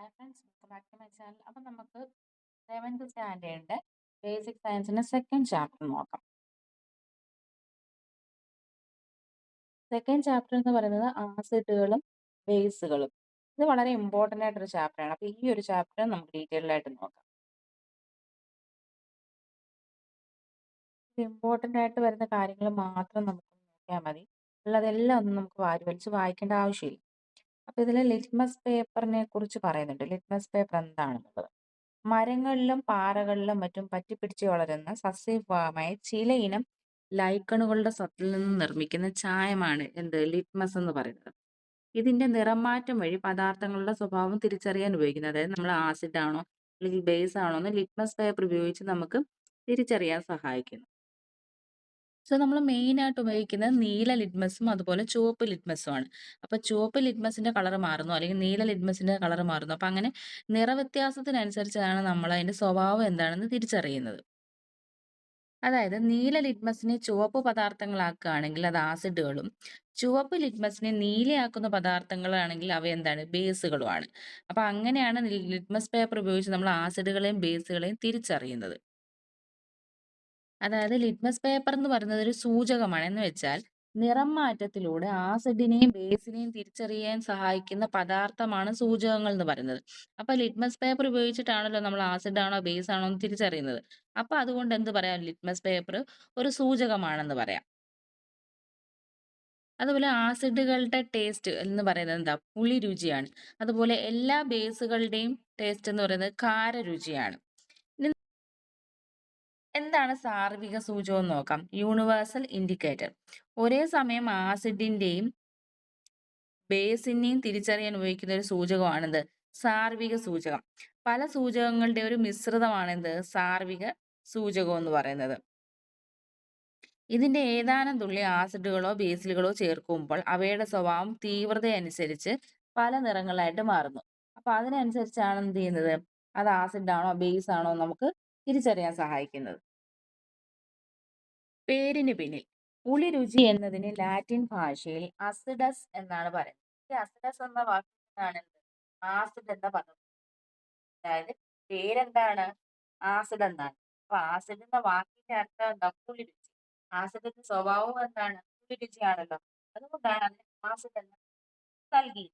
Hi friends, welcome back to my channel. അപ്പം നമുക്ക് 7th സ്റ്റാൻഡേർഡിൻ്റെ ബേസിക് സയൻസിൻ്റെ സെക്കൻഡ് ചാപ്റ്റർ നോക്കാം. സെക്കൻഡ് ചാപ്റ്റർ എന്ന് പറയുന്നത് ആസിഡുകളും ബേസുകളും. ഇത് വളരെ ഇമ്പോർട്ടൻ്റ് ആയിട്ടൊരു ചാപ്റ്ററാണ്. അപ്പോൾ ഈ ഒരു ചാപ്റ്റർ നമുക്ക് ഡീറ്റെയിൽഡ് ആയിട്ട് നോക്കാം. ഇത് ഇമ്പോർട്ടൻ്റ് ആയിട്ട് വരുന്ന കാര്യങ്ങൾ മാത്രം നമുക്ക് നോക്കിയാൽ മതി. അതെല്ലാം ഒന്നും നമുക്ക് വാരി വലിച്ച് വായിക്കേണ്ട ആവശ്യമില്ല. അപ്പോൾ ഇതിൽ ലിറ്റ്മസ് പേപ്പറിനെ കുറിച്ച് പറയുന്നുണ്ട്. ലിറ്റ്മസ് പേപ്പർ എന്താണെന്നുള്ളത്. മരങ്ങളിലും പാറകളിലും മറ്റും പറ്റിപ്പിടിച്ച് വളരുന്ന സസ്യഭാഗമായ ചിലയിനം ലൈക്കണുകളുടെ സത്തിൽ നിന്ന് നിർമ്മിക്കുന്ന ചായമാണ് എന്ത് ലിറ്റ്മസ് എന്ന് പറയുന്നത്. ഇതിന്റെ നിറമാറ്റം വഴി പദാർത്ഥങ്ങളുടെ സ്വഭാവം തിരിച്ചറിയാൻ ഉപയോഗിക്കുന്നത്. അതായത് നമ്മൾ ആസിഡ് ആണോ അല്ലെങ്കിൽ ബേസ് ആണോ എന്ന് ലിറ്റ്മസ് പേപ്പർ ഉപയോഗിച്ച് നമുക്ക് തിരിച്ചറിയാൻ സഹായിക്കുന്നു. സോ നമ്മൾ മെയിൻ ആയിട്ട് ഉപയോഗിക്കുന്നത് നീല ലിറ്റ്മസും അതുപോലെ ചുവപ്പ് ലിറ്റ്മസും ആണ്. അപ്പൊ ചുവപ്പ് ലിറ്റ്മസിന്റെ കളർ മാറുന്നു അല്ലെങ്കിൽ നീല ലിറ്റ്മസിന്റെ കളർ മാറുന്നു. അപ്പൊ അങ്ങനെ നിറവ്യത്യാസത്തിനനുസരിച്ചാണ് നമ്മൾ അതിന്റെ സ്വഭാവം എന്താണെന്ന് തിരിച്ചറിയുന്നത്. അതായത് നീല ലിറ്റ്മസിനെ ചുവപ്പ് പദാർത്ഥങ്ങളാക്കുകയാണെങ്കിൽ അത് ആസിഡുകളും, ചുവപ്പ് ലിറ്റ്മസിനെ നീലയാക്കുന്ന പദാർത്ഥങ്ങളാണെങ്കിൽ അവ എന്താണ് ബേസുകളുമാണ്. അപ്പൊ അങ്ങനെയാണ് ലിറ്റ്മസ് പേപ്പർ ഉപയോഗിച്ച് നമ്മൾ ആസിഡുകളെയും ബേസുകളെയും തിരിച്ചറിയുന്നത്. അതായത് ലിറ്റ്മസ് പേപ്പർ എന്ന് പറയുന്നത് ഒരു സൂചകമാണ്. എന്ന് വെച്ചാൽ നിറം മാറ്റത്തിലൂടെ ആസിഡിനെയും ബേസിനെയും തിരിച്ചറിയാൻ സഹായിക്കുന്ന പദാർത്ഥമാണ് സൂചകങ്ങൾ എന്ന് പറയുന്നത്. അപ്പൊ ലിറ്റ്മസ് പേപ്പർ ഉപയോഗിച്ചിട്ടാണല്ലോ നമ്മൾ ആസിഡ് ആണോ ബേസ് ആണോ എന്ന് തിരിച്ചറിയുന്നത്. അപ്പൊ അതുകൊണ്ട് എന്ത് പറയാം, ലിറ്റ്മസ് പേപ്പർ ഒരു സൂചകമാണെന്ന് പറയാം. അതുപോലെ ആസിഡുകളുടെ ടേസ്റ്റ് എന്ന് പറയുന്നത് എന്താ, പുളി രുചിയാണ്. അതുപോലെ എല്ലാ ബേസുകളുടെയും ടേസ്റ്റ് എന്ന് പറയുന്നത് കാര രുചിയാണ്. എന്താണ് സാർവിക സൂചകം എന്ന് നോക്കാം. Universal indicator. ഒരേ സമയം ആസിഡിന്റെയും ബേസിനെയും തിരിച്ചറിയാൻ ഉപയോഗിക്കുന്ന ഒരു സൂചകമാണിത് സാർവിക സൂചകം. പല സൂചകങ്ങളുടെ ഒരു മിശ്രിതമാണിത് സാർവിക സൂചകം എന്ന് പറയുന്നത്. ഇതിന്റെ ഏതാനും തുള്ളി ആസിഡുകളോ ബേസിലുകളോ ചേർക്കുമ്പോൾ അവയുടെ സ്വഭാവം തീവ്രതയനുസരിച്ച് പല നിറങ്ങളായിട്ട് മാറുന്നു. അപ്പൊ അതിനനുസരിച്ചാണ് എന്ത് ചെയ്യുന്നത്, അത് ആസിഡ് ആണോ ബേസ് ആണോ നമുക്ക് തിരിച്ചറിയാൻ സഹായിക്കുന്നത്. പേരിന് പിന്നിൽ പുളി രുചി എന്നതിന് ലാറ്റിൻ ഭാഷയിൽ അസിഡസ് എന്നാണ് പറയുന്നത്. ഈ അസിഡസ് എന്ന വാക്കിനാണ് ആസിഡ് എന്ന പദം. അതായത് പേരെന്താണ്, ആസിഡ് എന്നാണ്. അപ്പൊ ആസിഡ് എന്ന വാക്കിന്റെ അർത്ഥം എന്താ, പുളി രുചി. ആസിഡിന്റെ സ്വഭാവം എന്താണ്, പുളി രുചിയാണല്ലോ. അതുകൊണ്ടാണ് അതിന് ആസിഡ് എന്ന് നൽകി.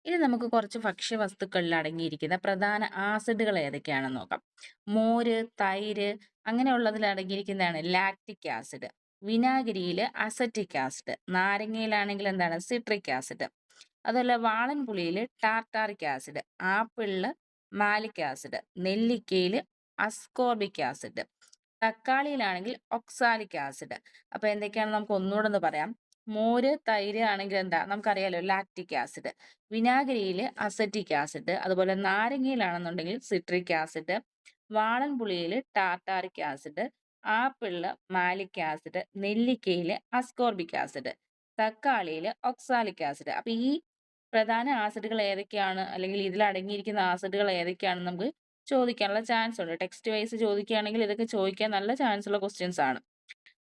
ഇനി നമുക്ക് കുറച്ച് ഭക്ഷ്യവസ്തുക്കളിൽ അടങ്ങിയിരിക്കുന്ന പ്രധാന ആസിഡുകൾ ഏതൊക്കെയാണെന്ന് നോക്കാം. മോര്, തൈര് അങ്ങനെയുള്ളതിൽ അടങ്ങിയിരിക്കുന്നതാണ് ലാക്റ്റിക് ആസിഡ്. വിനാഗിരിയിൽ അസറ്റിക് ആസിഡ്. നാരങ്ങയിലാണെങ്കിൽ എന്താണ് സിട്രിക് ആസിഡ്. അതുപോലെ വാളൻപുളിയിൽ ടാർട്ടാറിക് ആസിഡ്. ആപ്പിളില് മാലിക് ആസിഡ്. നെല്ലിക്കയിൽ അസ്കോർബിക് ആസിഡ്. തക്കാളിയിലാണെങ്കിൽ ഒക്സാലിക് ആസിഡ്. അപ്പൊ എന്തൊക്കെയാണ് നമുക്ക് ഒന്നുകൂടെ ഒന്ന് പറയാം. മോര്, തൈര് ആണെങ്കിൽ എന്താ നമുക്കറിയാലോ, ലാക്റ്റിക് ആസിഡ്. വിനാഗിരിയിൽ അസറ്റിക് ആസിഡ്. അതുപോലെ നാരങ്ങയിലാണെന്നുണ്ടെങ്കിൽ സിട്രിക് ആസിഡ്. വാളൻപുളിയിൽ ടാർട്ടാറിക് ആസിഡ്. ആപ്പിളില് മാലിക് ആസിഡ്. നെല്ലിക്കയിൽ അസ്കോർബിക് ആസിഡ്. തക്കാളിയിൽ ഒക്സാലിക് ആസിഡ്. അപ്പൊ ഈ പ്രധാന ആസിഡുകൾ ഏതൊക്കെയാണ് അല്ലെങ്കിൽ ഇതിൽ അടങ്ങിയിരിക്കുന്ന ആസിഡുകൾ ഏതൊക്കെയാണെന്ന് നമുക്ക് ചോദിക്കാനുള്ള ചാൻസ് ഉണ്ട്. ടെക്സ്റ്റ് വൈസ് ചോദിക്കുകയാണെങ്കിൽ ഇതൊക്കെ ചോദിക്കാൻ നല്ല ചാൻസ് ഉള്ള ക്വസ്റ്റ്യൻസ് ആണ്.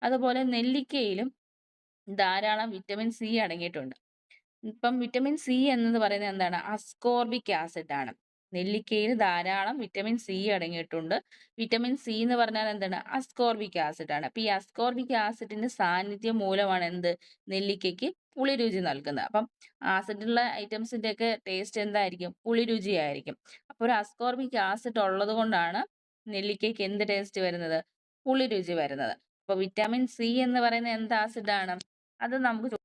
അതുപോലെ നെല്ലിക്കയിലും ധാരാളം വിറ്റമിൻ സി അടങ്ങിയിട്ടുണ്ട്. ഇപ്പം വിറ്റമിൻ സി എന്നത് പറയുന്നത് എന്താണ്, അസ്കോർബിക് ആസിഡ് ആണ്. നെല്ലിക്കയിൽ ധാരാളം വിറ്റമിൻ സി അടങ്ങിയിട്ടുണ്ട്. വിറ്റമിൻ സി എന്ന് പറഞ്ഞാൽ എന്താണ്, അസ്കോർബിക് ആസിഡ് ആണ്. അപ്പൊ ഈ അസ്കോർബിക് ആസിഡിന്റെ സാന്നിധ്യം മൂലമാണ് എന്ത്, നെല്ലിക്കയ്ക്ക് പുളി രുചി നൽകുന്നത്. അപ്പം ആസിഡുള്ള ഐറ്റംസിന്റെ ഒക്കെ ടേസ്റ്റ് എന്തായിരിക്കും, പുളി രുചിയായിരിക്കും. അപ്പൊ ഒരു അസ്കോർബിക് ആസിഡ് ഉള്ളത് കൊണ്ടാണ് നെല്ലിക്കയ്ക്ക് എന്ത് ടേസ്റ്റ് വരുന്നത്, പുളി രുചി വരുന്നത്. അപ്പൊ വിറ്റാമിൻ സി എന്ന് പറയുന്നത് എന്ത് ആസിഡാണ്, അത് നമുക്ക്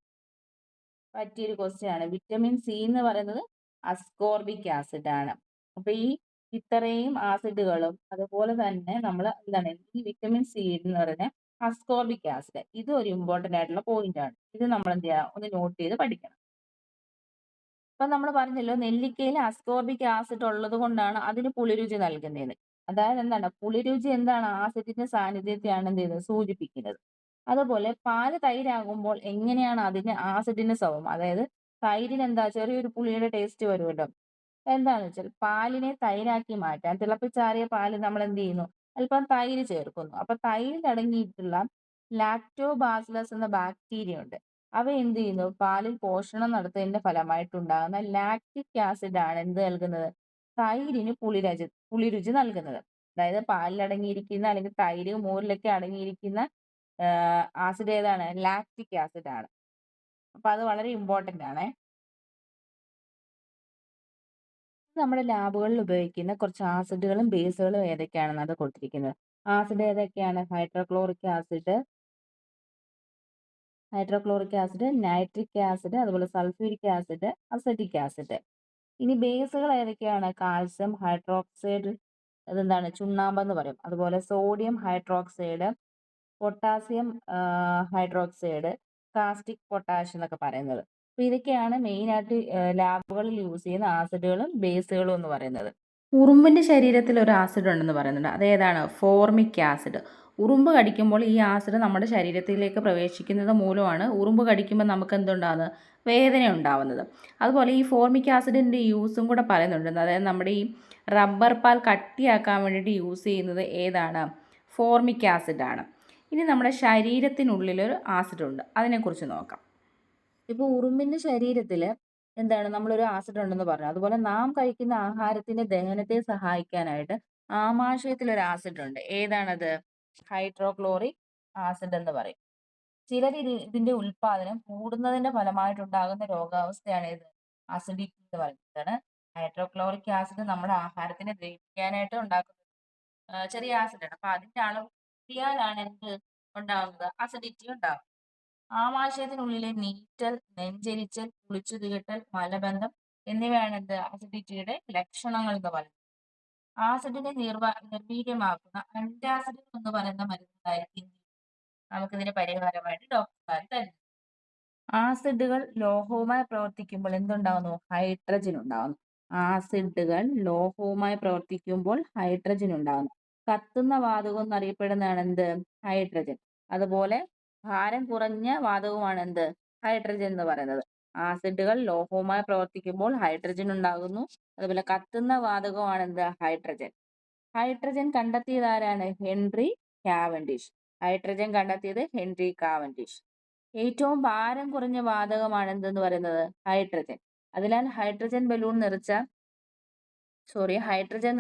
പറ്റിയൊരു ക്വസ്റ്റ്യൻ ആണ്. വിറ്റമിൻ സി എന്ന് പറയുന്നത് അസ്കോർബിക് ആസിഡ് ആണ്. അപ്പൊ ഈ ഇത്രയും ആസിഡുകളും അതുപോലെ തന്നെ നമ്മൾ എന്താണ്, ഈ വിറ്റമിൻ സി എന്ന് പറയുന്ന അസ്കോർബിക് ആസിഡ്, ഇത് ഒരു ഇമ്പോർട്ടന്റ് ആയിട്ടുള്ള പോയിന്റ് ആണ്. ഇത് നമ്മൾ എന്ത് ചെയ്യാം, ഒന്ന് നോട്ട് ചെയ്ത് പഠിക്കണം. അപ്പൊ നമ്മൾ പറഞ്ഞല്ലോ, നെല്ലിക്കയിൽ അസ്കോർബിക് ആസിഡ് ഉള്ളത് കൊണ്ടാണ് അതിന് പുളിരുചി നൽകുന്നത്. അതായത് എന്താണ്, പുളിരുചി എന്താണ്, ആസിഡിന്റെ സാന്നിധ്യത്തെയാണ് എന്ത് ചെയ്യുന്നത്, സൂചിപ്പിക്കുന്നത്. അതുപോലെ പാല് തൈരാകുമ്പോൾ എങ്ങനെയാണ് അതിന് ആസിഡിന്റെ സ്വഭാവം, അതായത് തൈരിന് എന്താ ചെറിയൊരു പുളിയുടെ ടേസ്റ്റ് വരുമല്ലോ. എന്താന്ന് വെച്ചാൽ പാലിനെ തൈരാക്കി മാറ്റാൻ തിളപ്പിച്ചാറിയ പാല് നമ്മൾ എന്ത് ചെയ്യുന്നു, അല്പം തൈര് ചേർക്കുന്നു. അപ്പൊ തൈരിൽ അടങ്ങിയിട്ടുള്ള ലാക്ടോബാസിലസ് എന്ന ബാക്ടീരിയ ഉണ്ട്. അവ എന്ത് ചെയ്യുന്നു? പാലിൽ പോഷണം നടത്തുന്നതിന്റെ ഫലമായിട്ടുണ്ടാകുന്ന ലാക്റ്റിക് ആസിഡ് ആണ് എന്ത് നൽകുന്നത്? തൈരിന് പുളിരുചി നൽകുന്നത്. അതായത് പാലിൽ അടങ്ങിയിരിക്കുന്ന അല്ലെങ്കിൽ തൈര്, മോരിലൊക്കെ അടങ്ങിയിരിക്കുന്ന ആസിഡ് ഏതാണ്? ലാക്റ്റിക് ആസിഡ് ആണ്. അപ്പൊ അത് വളരെ ഇമ്പോർട്ടന്റ് ആണ്. നമ്മുടെ ലാബുകളിൽ ഉപയോഗിക്കുന്ന കുറച്ച് ആസിഡുകളും ബേസുകളും ഏതൊക്കെയാണെന്നാണ് കൊടുത്തിരിക്കുന്നത്. ആസിഡ് ഏതൊക്കെയാണ്? ഹൈഡ്രോക്ലോറിക് ആസിഡ്, നൈട്രിക് ആസിഡ്, അതുപോലെ സൾഫ്യൂരിക് ആസിഡ്, അസറ്റിക് ആസിഡ്. ഇനി ബേസുകൾ ഏതൊക്കെയാണ്? കാൽസ്യം ഹൈഡ്രോക്സൈഡ്, അതെന്താണ്? ചുണ്ണാമ്പെന്ന് പറയും. അതുപോലെ sodium hydroxide, potassium hydroxide, caustic potash എന്നൊക്കെ പറയുന്നത്. അപ്പൊ ഇതൊക്കെയാണ് മെയിൻ ആയിട്ട് ലാബുകളിൽ യൂസ് ചെയ്യുന്ന ആസിഡുകളും ബേസുകളും എന്ന് പറയുന്നത്. ഉറുമ്പിന്റെ ശരീരത്തിൽ ഒരു ആസിഡ് ഉണ്ടെന്ന് പറയുന്നുണ്ട്. അതേതാണ്? Formic acid. ഉറുമ്പ് കടിക്കുമ്പോൾ ഈ ആസിഡ് നമ്മുടെ ശരീരത്തിലേക്ക് പ്രവേശിക്കുന്നത് മൂലമാണ് ഉറുമ്പ് കടിക്കുമ്പോൾ നമുക്ക് എന്തുണ്ടാകുന്നത്? വേദന ഉണ്ടാവുന്നത്. അതുപോലെ ഈ ഫോർമിക് ആസിഡിൻ്റെ യൂസും കൂടെ പറയുന്നുണ്ട്. അതായത് നമ്മുടെ ഈ റബ്ബർ പാൽ കട്ടിയാക്കാൻ വേണ്ടിയിട്ട് യൂസ് ചെയ്യുന്നത് ഏതാണ്? ഫോർമിക് ആസിഡാണ്. ഇനി നമ്മുടെ ശരീരത്തിനുള്ളിലൊരു ആസിഡ് ഉണ്ട്, അതിനെക്കുറിച്ച് നോക്കാം. ഇപ്പോൾ ഉറുമ്പിൻ്റെ ശരീരത്തിൽ എന്താണ്? നമ്മളൊരു ആസിഡ് ഉണ്ടെന്ന് പറഞ്ഞു. അതുപോലെ നാം കഴിക്കുന്ന ആഹാരത്തിന്റെ ദഹനത്തെ സഹായിക്കാനായിട്ട് ആമാശയത്തിൽ ഒരു ആസിഡ് ഉണ്ട്. ഏതാണത്? ഹൈഡ്രോക്ലോറിക് ആസിഡ് എന്ന് പറയും. ചിലർ ഇതിന്റെ ഉൽപാദനം കൂടുന്നതിന്റെ ഫലമായിട്ടുണ്ടാകുന്ന രോഗാവസ്ഥയാണ് ഇത് അസിഡിറ്റി എന്ന് പറയുന്നത്. ഹൈഡ്രോക്ലോറിക് ആസിഡ് നമ്മുടെ ആഹാരത്തിനെ ദഹിപ്പിക്കാനായിട്ട് ഉണ്ടാക്കുന്ന ചെറിയ ആസിഡാണ്. അപ്പൊ അതിന്റെ അളവ് കൂടിയാലാണ് എന്ത് ഉണ്ടാകുന്നത്? അസിഡിറ്റി ഉണ്ടാകും. ആമാശയത്തിനുള്ളിലെ നീറ്റൽ, നെഞ്ചെരിച്ചൽ, കുളിച്ചു തീട്ടൽ, മലബന്ധം എന്നിവയാണ് എന്ത്? അസിഡിറ്റിയുടെ ലക്ഷണങ്ങൾ എന്ന് പറയുന്നത്. ആസിഡിനെ നിർവീര്യമാക്കുന്ന ആന്റാസിഡ് എന്ന് പറയുന്ന മരുന്നുണ്ടായിരിക്കും നമുക്കിതിന് പരിഹാരമായിട്ട് ഡോക്ടർമാർ തരുന്നത്. ആസിഡുകൾ ലോഹവുമായി പ്രവർത്തിക്കുമ്പോൾ എന്തുണ്ടാവുന്നു? ഹൈഡ്രജൻ ഉണ്ടാവുന്നു. ആസിഡുകൾ ലോഹവുമായി പ്രവർത്തിക്കുമ്പോൾ ഹൈഡ്രജൻ ഉണ്ടാവുന്നു. കത്തുന്ന വാതകം എന്നറിയപ്പെടുന്നതാണ് എന്ത്? ഹൈഡ്രജൻ. അതുപോലെ ഭാരം കുറഞ്ഞ വാതകമാണ് എന്ത്? ഹൈഡ്രജൻ എന്ന് പറയുന്നത്. ആസിഡുകൾ ലോഹവുമായി പ്രവർത്തിക്കുമ്പോൾ ഹൈഡ്രജൻ ഉണ്ടാകുന്നു. അതുപോലെ കത്തുന്ന വാതകമാണ് എന്ത്? ഹൈഡ്രജൻ. ഹൈഡ്രജൻ കണ്ടെത്തിയത് ആരാണ്? Henry Cavendish. ഹൈഡ്രജൻ കണ്ടെത്തിയത് ഹെൻറി കാവൻഡിഷ്. ഏറ്റവും ഭാരം കുറഞ്ഞ വാതകമാണ് എന്തെന്ന് പറയുന്നത്? ഹൈഡ്രജൻ. അതിനാൽ ഹൈഡ്രജൻ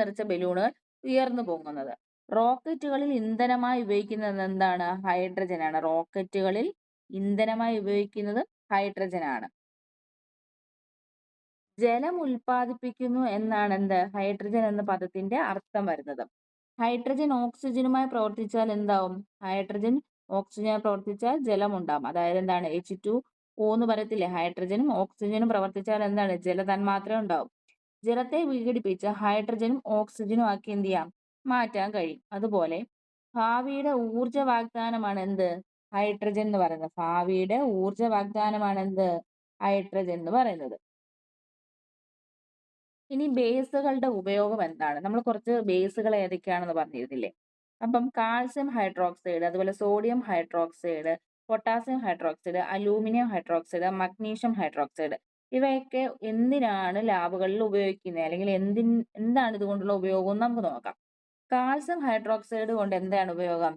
നിറച്ച ബലൂണുകൾ ഉയർന്നു പൊങ്ങുന്നത്. റോക്കറ്റുകളിൽ ഇന്ധനമായി ഉപയോഗിക്കുന്നത് എന്താണ്? ഹൈഡ്രജൻ ആണ്. റോക്കറ്റുകളിൽ ഇന്ധനമായി ഉപയോഗിക്കുന്നത് ഹൈഡ്രജൻ ആണ്. ജലം ഉൽപ്പാദിപ്പിക്കുന്നു എന്നാണ് എന്ത്? ഹൈഡ്രജൻ എന്ന പദത്തിന്റെ അർത്ഥം വരുന്നത്. ഹൈഡ്രജൻ ഓക്സിജനുമായി പ്രവർത്തിച്ചാൽ എന്താവും? ഹൈഡ്രജൻ ഓക്സിജനുമായി പ്രവർത്തിച്ചാൽ ജലം ഉണ്ടാവും. അതായത് എന്താണ്? H2O എന്ന് പറയത്തില്ലേ? ഹൈഡ്രജനും ഓക്സിജനും പ്രവർത്തിച്ചാൽ എന്താണ്? ജലതന്മാത്ര ഉണ്ടാവും. ജലത്തെ വിഘടിപ്പിച്ച് ഹൈഡ്രജനും ഓക്സിജനും ആക്കി എന്ത് ചെയ്യാം? മാറ്റാൻ കഴിയും. അതുപോലെ ഭാവിയുടെ ഊർജ വാഗ്ദാനമാണ് എന്ത്? ഹൈഡ്രജൻ എന്ന് പറയുന്നത്. ഭാവിയുടെ ഊർജ വാഗ്ദാനമാണ് എന്ത്? ഹൈഡ്രജൻ എന്ന് പറയുന്നത്. ഇനി ബേസുകളുടെ ഉപയോഗം എന്താണ്? നമ്മൾ കുറച്ച് ബേസുകൾ ഏതൊക്കെയാണെന്ന് പറഞ്ഞിരുന്നില്ലേ? അപ്പം കാൽസ്യം ഹൈഡ്രോക്സൈഡ്, അതുപോലെ sodium hydroxide, potassium hydroxide, aluminium hydroxide, magnesium hydroxide, ഇവയൊക്കെ എന്തിനാണ് ലാബുകളിൽ ഉപയോഗിക്കുന്നത്? അല്ലെങ്കിൽ എന്താണ് ഇതുകൊണ്ടുള്ള ഉപയോഗം നമുക്ക് നോക്കാം. കാൽസ്യം ഹൈഡ്രോക്സൈഡ് കൊണ്ട് എന്താണ് ഉപയോഗം?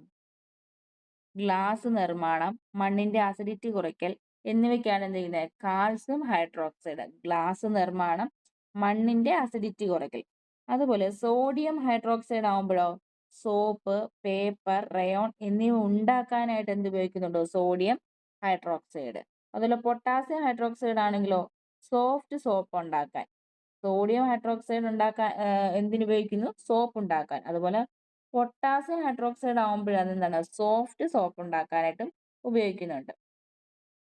ഗ്ലാസ് നിർമ്മാണം, മണ്ണിന്റെ അസിഡിറ്റി കുറയ്ക്കൽ എന്നിവയ്ക്കാണ് എന്ത് ചെയ്യുന്നത്? Calcium hydroxide. ഗ്ലാസ് നിർമ്മാണം, മണ്ണിന്റെ അസിഡിറ്റി കുറയ്ക്കൽ. അതുപോലെ സോഡിയം ഹൈഡ്രോക്സൈഡ് ആവുമ്പോഴോ? സോപ്പ്, പേപ്പർ, റയോൺ എന്നിവ ഉണ്ടാക്കാനായിട്ട് എന്ത് ഉപയോഗിക്കുന്നുണ്ടോ? Sodium hydroxide. അതുപോലെ പൊട്ടാസ്യം ഹൈഡ്രോക്സൈഡ് ആണെങ്കിലോ? സോഫ്റ്റ് സോപ്പ് ഉണ്ടാക്കാൻ. സോഡിയം ഹൈഡ്രോക്സൈഡ് ഉണ്ടാക്കാൻ എന്തിനുപയോഗിക്കുന്നു? സോപ്പ് ഉണ്ടാക്കാൻ. അതുപോലെ പൊട്ടാസ്യം ഹൈഡ്രോക്സൈഡ് ആവുമ്പോഴാണ് എന്താണ്? സോഫ്റ്റ് സോപ്പ് ഉണ്ടാക്കാനായിട്ടും ഉപയോഗിക്കുന്നുണ്ട്.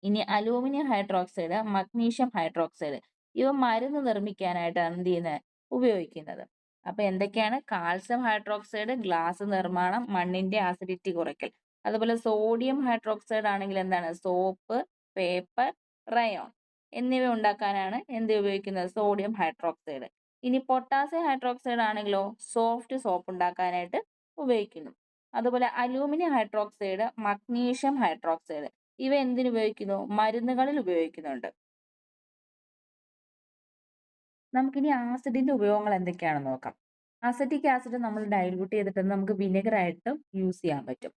ഇനി അലൂമിനിയം ഹൈഡ്രോക്സൈഡ്, മഗ്നീഷ്യം ഹൈഡ്രോക്സൈഡ്, ഇവ മരുന്ന് നിർമ്മിക്കാനായിട്ടാണ് എന്ത് ചെയ്യുന്നത്? ഉപയോഗിക്കുന്നത്. അപ്പൊ എന്തൊക്കെയാണ്? കാൽസ്യം ഹൈഡ്രോക്സൈഡ് ഗ്ലാസ് നിർമ്മാണം, മണ്ണിന്റെ ആസിഡിറ്റി കുറയ്ക്കൽ. അതുപോലെ സോഡിയം ഹൈഡ്രോക്സൈഡ് ആണെങ്കിൽ എന്താണ്? സോപ്പ്, പേപ്പർ, റയോൺ എന്നിവ ഉണ്ടാക്കാനാണ് എന്ത് ഉപയോഗിക്കുന്നത്? Sodium hydroxide. ഇനി പൊട്ടാസ്യം ഹൈഡ്രോക്സൈഡ് ആണെങ്കിലോ? സോഫ്റ്റ് സോപ്പ് ഉണ്ടാക്കാനായിട്ട് ഉപയോഗിക്കുന്നു. അതുപോലെ അലൂമിനിയം ഹൈഡ്രോക്സൈഡ്, മഗ്നീഷ്യം ഹൈഡ്രോക്സൈഡ് ഇവ എന്തിനു ഉപയോഗിക്കുന്നു? മരുന്നുകളിൽ ഉപയോഗിക്കുന്നുണ്ട്. നമുക്കിനി ആസിഡിന്റെ ഉപയോഗങ്ങൾ എന്തൊക്കെയാണെന്ന് നോക്കാം. അസറ്റിക് ആസിഡ് നമ്മൾ ഡൈല്യൂട്ട് ചെയ്തിട്ട് നമുക്ക് വിനെഗർ ആയിട്ട് യൂസ് ചെയ്യാൻ പറ്റും.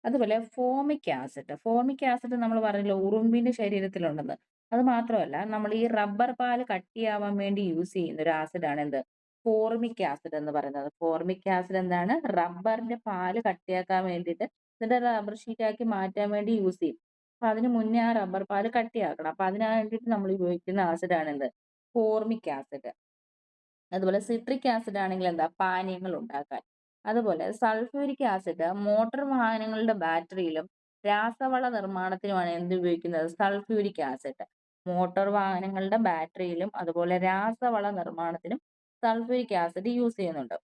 അതുപോലെ ഫോമിക് ആസിഡ് നമ്മൾ പറഞ്ഞല്ലോ ഉറുമ്പിന്റെ ശരീരത്തിലുണ്ടെന്ന്. അത് മാത്രമല്ല നമ്മൾ ഈ റബ്ബർ പാല് കട്ടിയാവാൻ വേണ്ടി യൂസ് ചെയ്യുന്ന ഒരു ആസിഡാണ് എന്ത്? ഫോർമിക് ആസിഡ് എന്ന് പറയുന്നത്. ഫോർമിക് ആസിഡ് എന്താണ്? റബ്ബറിന്റെ പാല് കട്ടിയാക്കാൻ വേണ്ടിയിട്ട് എന്നിട്ട് റബ്ബർ ഷീറ്റാക്കി മാറ്റാൻ വേണ്ടി യൂസ് ചെയ്യും. അപ്പൊ അതിന് മുന്നേ ആ റബ്ബർ പാല് കട്ടിയാക്കണം. അപ്പൊ അതിന് വേണ്ടിയിട്ട് നമ്മൾ ഉപയോഗിക്കുന്ന ആസിഡാണ് എന്ത്? Formic acid. അതുപോലെ സിട്രിക് ആസിഡ് ആണെങ്കിൽ എന്താ? പാനീയങ്ങൾ ഉണ്ടാക്കാൻ. അതുപോലെ സൾഫ്യൂരിക് ആസിഡ് മോട്ടോർ വാഹനങ്ങളുടെ ബാറ്ററിയിലും രാസവള നിർമ്മാണത്തിനുമാണ് എന്ത് ഉപയോഗിക്കുന്നത്? Sulphuric acid. മോട്ടോർ വാഹനങ്ങളുടെ ബാറ്ററിയിലും അതുപോലെ രാസവള നിർമ്മാണത്തിനും സൾഫ്യൂരിക് ആസിഡ് യൂസ് ചെയ്യുന്നുണ്ട്.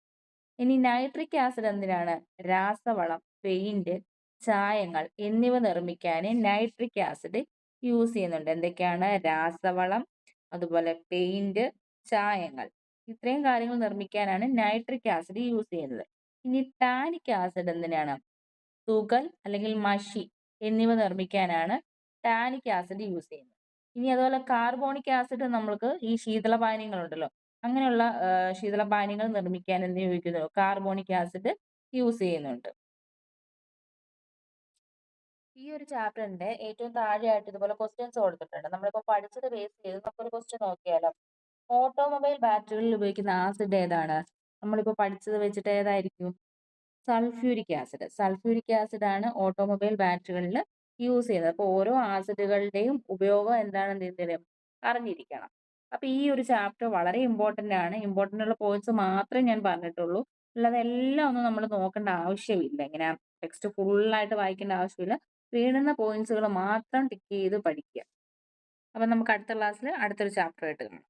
ഇനി നൈട്രിക് ആസിഡ് എന്തിനാണ്? രാസവളം, പെയിന്റ്, ചായങ്ങൾ എന്നിവ നിർമ്മിക്കാൻ നൈട്രിക് ആസിഡ് യൂസ് ചെയ്യുന്നുണ്ട്. എന്തൊക്കെയാണ്? രാസവളം, അതുപോലെ പെയിന്റ്, ചായങ്ങൾ. ഇത്രയും കാര്യങ്ങൾ നിർമ്മിക്കാനാണ് നൈട്രിക് ആസിഡ് യൂസ് ചെയ്യുന്നത്. ഇനി ടാനിക് ആസിഡ് എന്തിനാണ്? തുകൽ അല്ലെങ്കിൽ മഷി എന്നിവ നിർമ്മിക്കാനാണ് ടാനിക് ആസിഡ് യൂസ് ചെയ്യുന്നത്. ഇനി അതുപോലെ കാർബോണിക് ആസിഡ് നമ്മൾക്ക് ഈ ശീതളപാനീയങ്ങൾ ഉണ്ടല്ലോ അങ്ങനെയുള്ള ശീതളപാനീയങ്ങൾ നിർമ്മിക്കാൻ എന്ത് ഉപയോഗിക്കുന്നു? കാർബോണിക് ആസിഡ് യൂസ് ചെയ്യുന്നുണ്ട്. ഈ ഒരു ചാപ്റ്ററിന്റെ ഏറ്റവും താഴെയായിട്ട് ഇതുപോലെ ക്വസ്റ്റ്യൻസ് കൊടുത്തിട്ടുണ്ട്. നമ്മളിപ്പോ പഠിച്ചത് ബേസ് ചെയ്ത് നമുക്കൊരു ക്വസ്റ്റ്യൻ നോക്കിയാലോ? ഓട്ടോമൊബൈൽ ബാറ്ററികളിൽ ഉപയോഗിക്കുന്ന ആസിഡ് ഏതാണ്? നമ്മളിപ്പോ പഠിച്ചത് വെച്ചിട്ട് ഏതായിരിക്കും? Sulphuric acid. സൾഫ്യൂരിക് ആസിഡ് ആണ് ഓട്ടോമൊബൈൽ ബാറ്ററികളിൽ യൂസ് ചെയ്യുന്നത്. അപ്പോൾ ഓരോ ആസിഡുകളുടെയും ഉപയോഗം എന്താണെന്ന് എന്തെങ്കിലും അറിഞ്ഞിരിക്കണം. അപ്പൊ ഈ ഒരു ചാപ്റ്റർ വളരെ ഇമ്പോർട്ടന്റ് ആണ്. ഇമ്പോർട്ടന്റ് ഉള്ള പോയിന്റ്സ് മാത്രമേ ഞാൻ പറഞ്ഞിട്ടുള്ളൂ. അല്ലാതെ എല്ലാം ഒന്നും നമ്മൾ നോക്കേണ്ട ആവശ്യമില്ല. ഇങ്ങനെ ടെക്സ്റ്റ് ഫുള്ളായിട്ട് വായിക്കേണ്ട ആവശ്യമില്ല. വേണ്ടുന്ന പോയിന്റ്സുകൾ മാത്രം ടിക്ക് ചെയ്ത് പഠിക്കുക. അപ്പൊ നമുക്ക് അടുത്ത ക്ലാസ്സിൽ അടുത്തൊരു ചാപ്റ്റർ ആയിട്ട് കാണാം.